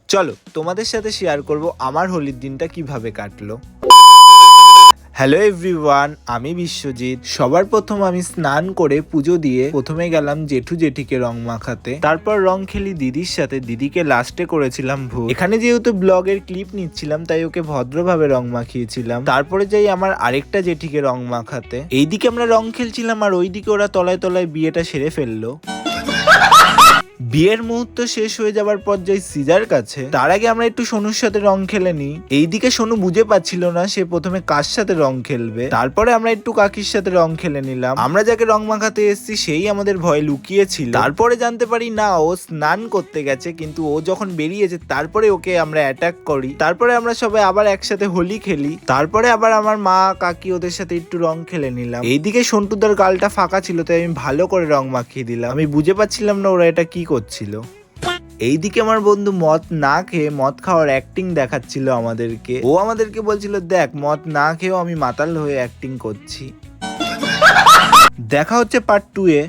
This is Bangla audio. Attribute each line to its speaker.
Speaker 1: চলো তোমাদের সাথে শেয়ার করব আমার হোলির দিনটা কিভাবে কাটলো। হ্যালো এভরিওয়ান, আমি বিশ্বজিৎ। সবার প্রথম আমি স্নান করে পুজো দিয়ে প্রথমে গেলাম জেঠু জেঠিকে রং মাখাতে, তারপর রং খেলি দিদির সাথে। দিদিকে লাস্টে করেছিলাম ভোগ। এখানে যেহেতু ব্লগের ক্লিপ নিচ্ছিলাম তাই ওকে ভদ্রভাবে রং মাখিয়েছিলাম। তারপরে যাই আমার আরেকটা জেঠিকে রং মাখাতে। এইদিকে আমরা রং খেলছিলাম আর ওইদিকে ওরা তলায় তলায় বিয়েটা সেরে ফেললো। বিয়ের মুহূর্ত শেষ হয়ে যাবার পর যাই সিজার কাছে। তার আগে আমরা একটু সোনুর সাথে রং খেলে নিই। এইদিকে সোনু বুঝে পাচ্ছিল না সে প্রথমে কার সাথে রং খেলবে। তারপরে আমরা একটু কাকির সাথে রং খেলে নিলাম। আমরা যাকে রং মাখাতে এসেছি সেই আমাদের ভয়ে লুকিয়েছিল। তারপরে জানতে পারি না, ও স্নান করতে গেছে, কিন্তু ও যখন বেরিয়েছে তারপরে ওকে আমরা অ্যাটাক করি। তারপরে আমরা সবাই আবার একসাথে হোলি খেলি। তারপরে আবার আমার মা কাকি ওদের সাথে একটু রং খেলে নিলাম। এইদিকে সন্টুদার গালটা ফাঁকা ছিল তাই আমি ভালো করে রং মাখিয়ে দিলাম। আমি বুঝে পাচ্ছিলাম না ওরা এটা কি করছিল। এইদিকে আমার বন্ধু মদ না খেয়ে মদ খাওয়ার অ্যাক্টিং দেখাচ্ছিল আমাদেরকে। ও আমাদেরকে বলছিল, দেখ মদ না খেয়েও আমি মাতাল হয়ে অ্যাক্টিং করছি। দেখা হচ্ছে পার্ট 2 এ।